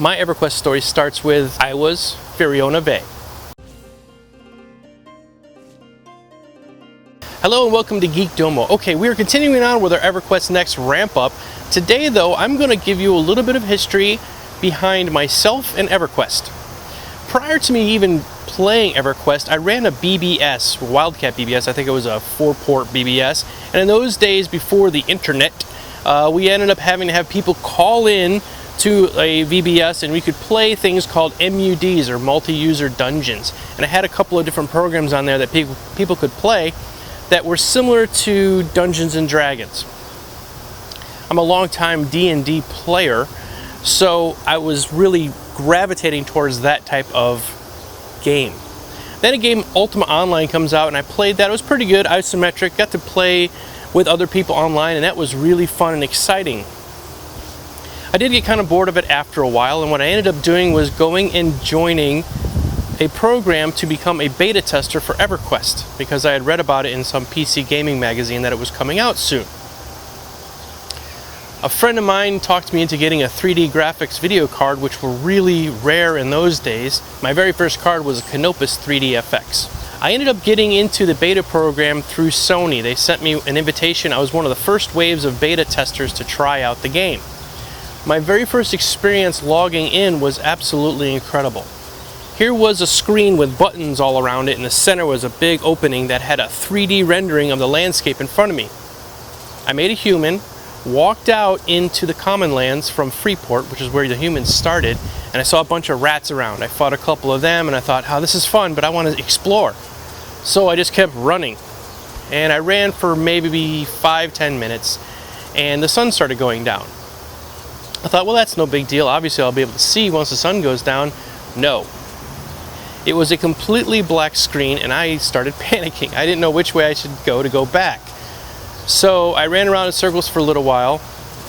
My EverQuest story starts with I was Firiona Bay. Hello and welcome to Geekdomo. Okay, we are continuing on with our EverQuest Next ramp up. Today though, I'm going to give you a little bit of history behind myself and EverQuest. Prior to me even playing EverQuest, I ran a BBS, Wildcat BBS, I think it was a 4-port BBS, and in those days before the internet, we ended up having to have people call in to a VBS and we could play things called MUDs or multi-user dungeons. And I had a couple of different programs on there that people could play that were similar to Dungeons and Dragons. I'm a long-time D&D player, so I was really gravitating towards that type of game. Then a game Ultima Online comes out and I played that. It was pretty good, isometric, got to play with other people online, and that was really fun and exciting. I did get kind of bored of it after a while, and what I ended up doing was going and joining a program to become a beta tester for EverQuest, because I had read about it in some PC gaming magazine that it was coming out soon. A friend of mine talked me into getting a 3D graphics video card, which were really rare in those days. My very first card was a Canopus 3D FX. I ended up getting into the beta program through Sony. They sent me an invitation. I was one of the first waves of beta testers to try out the game. My very first experience logging in was absolutely incredible. Here was a screen with buttons all around it. In the center was a big opening that had a 3D rendering of the landscape in front of me. I made a human, walked out into the common lands from Freeport, which is where the humans started, and I saw a bunch of rats around. I fought a couple of them and I thought, oh, this is fun, but I want to explore. So I just kept running. And I ran for maybe 5-10 minutes, and the sun started going down. I thought, well, that's no big deal. Obviously, I'll be able to see once the sun goes down. No. It was a completely black screen, and I started panicking. I didn't know which way I should go to go back. So I ran around in circles for a little while,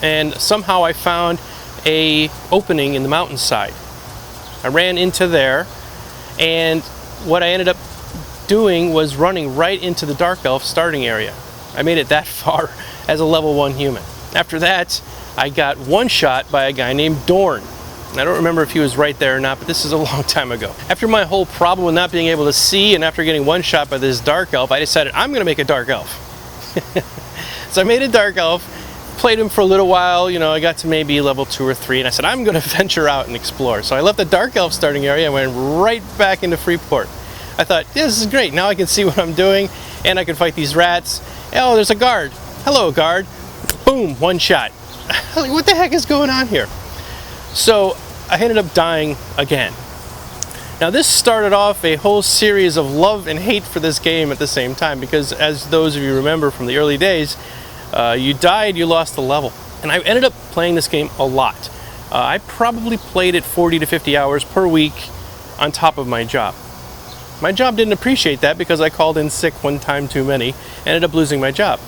and somehow I found an opening in the mountainside. I ran into there, and what I ended up doing was running right into the Dark Elf starting area. I made it that far as a level 1 human. After that, I got one shot by a guy named Dorn. I don't remember if he was right there or not, but this is a long time ago. After my whole problem with not being able to see, and after getting one shot by this Dark Elf, I decided I'm going to make a Dark Elf. So I made a Dark Elf, played him for a little while, I got to maybe level 2 or 3, and I said I'm going to venture out and explore. So I left the Dark Elf starting area and went right back into Freeport. I thought, yeah, this is great, now I can see what I'm doing, and I can fight these rats. Oh, there's a guard. Hello, guard. Boom, one shot. What the heck is going on here? So I ended up dying again. Now this started off a whole series of love and hate for this game at the same time, because as those of you remember from the early days, you died, you lost the level. And I ended up playing this game a lot. I probably played it 40 to 50 hours per week on top of my job. My job didn't appreciate that because I called in sick one time too many, ended up losing my job.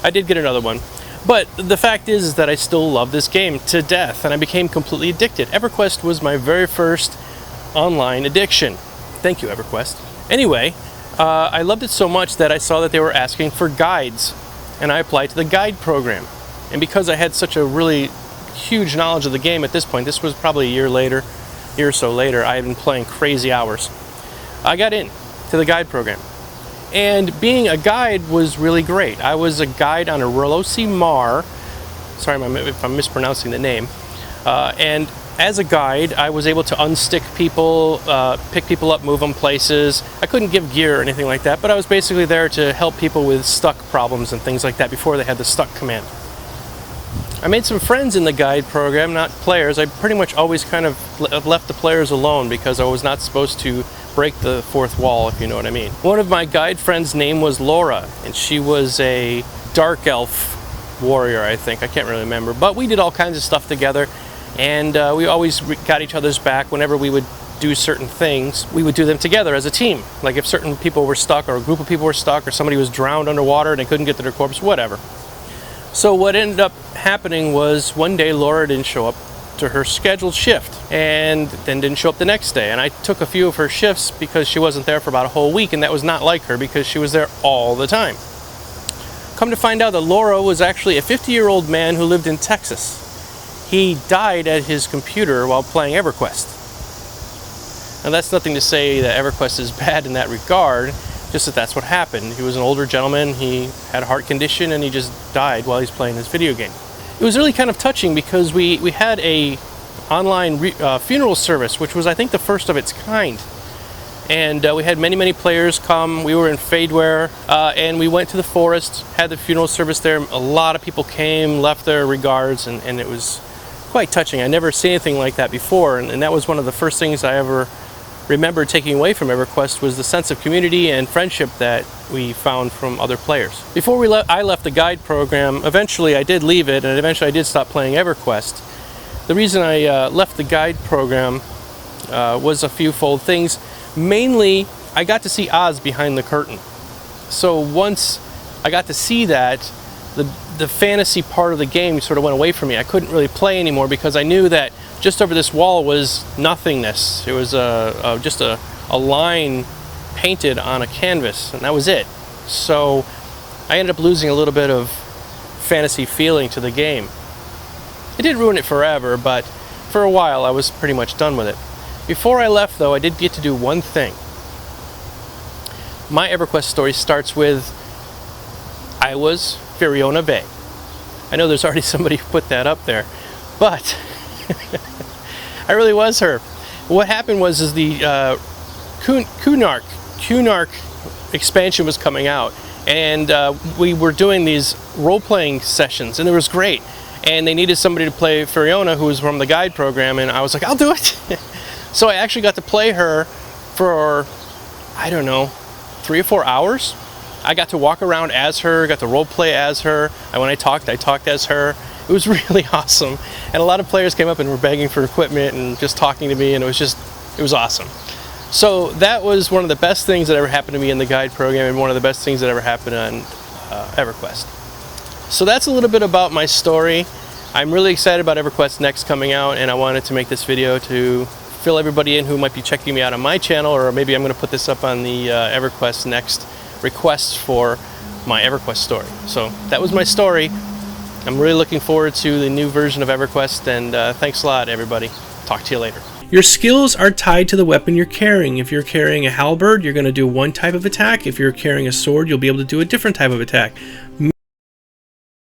I did get another one. But the fact is that I still love this game to death, and I became completely addicted. EverQuest was my very first online addiction. Thank you, EverQuest. Anyway, I loved it so much that I saw that they were asking for guides, and I applied to the guide program. And because I had such a really huge knowledge of the game at this point, this was probably a year or so later, I had been playing crazy hours. I got in to the guide program. And being a guide was really great. I was a guide on a Rolosi Mar. Sorry if I'm mispronouncing the name. And as a guide, I was able to unstick people, pick people up, move them places. I couldn't give gear or anything like that, but I was basically there to help people with stuck problems and things like that before they had the stuck command. I made some friends in the guide program, not players. I pretty much always kind of left the players alone because I was not supposed to break the fourth wall, if you know what I mean. One of my guide friends' name was Laura, and she was a Dark Elf warrior, I think. I can't really remember. But we did all kinds of stuff together, and we always got each other's back whenever we would do certain things. We would do them together as a team. Like if certain people were stuck, or a group of people were stuck, or somebody was drowned underwater and they couldn't get to their corpse, whatever. So what ended up happening was one day Laura didn't show up to her scheduled shift, and then didn't show up the next day. And I took a few of her shifts because she wasn't there for about a whole week, and that was not like her because she was there all the time. Come to find out that Laura was actually a 50-year-old man who lived in Texas. he died at his computer while playing EverQuest. Now that's nothing to say that EverQuest is bad in that regard, just that that's what happened. He was an older gentleman, he had a heart condition, and he just died while he's playing this video game. It was really kind of touching because we had a online funeral service, which was, I think, the first of its kind. And we had many players come. We were in Fadeware, and we went to the forest, had the funeral service there. A lot of people came, left their regards, and it was quite touching. I never seen anything like that before, and that was one of the first things I ever remember taking away from EverQuest, was the sense of community and friendship that we found from other players. Before I left the guide program, eventually I did leave it, and eventually I did stop playing EverQuest. The reason I left the guide program was a few-fold things. Mainly, I got to see Oz behind the curtain. So once I got to see that, the fantasy part of the game sort of went away from me. I couldn't really play anymore because I knew that just over this wall was nothingness. It was just a line painted on a canvas, and that was it. So I ended up losing a little bit of fantasy feeling to the game. It didn't ruin it forever, but for a while I was pretty much done with it. Before I left, though, I did get to do one thing. My EverQuest story starts with, I was Firiona Bay. I know there's already somebody who put that up there, but I really was her. What happened was the Cunark expansion was coming out, and we were doing these role-playing sessions, and it was great. And they needed somebody to play Firiona, who was from the guide program, and I was like, I'll do it. So I actually got to play her for, I don't know, 3 or 4 hours. I got to walk around as her, got to role play as her, and when I talked as her. It was really awesome. And a lot of players came up and were begging for equipment and just talking to me, and it was awesome. So that was one of the best things that ever happened to me in the guide program, and one of the best things that ever happened on EverQuest. So that's a little bit about my story. I'm really excited about EverQuest Next coming out, and I wanted to make this video to fill everybody in who might be checking me out on my channel, or maybe I'm going to put this up on the EverQuest Next requests for my EverQuest story. So that was my story. I'm really looking forward to the new version of EverQuest, and thanks a lot, everybody. Talk to you later. Your skills are tied to the weapon you're carrying. If you're carrying a halberd, you're going to do one type of attack. If you're carrying a sword, you'll be able to do a different type of attack.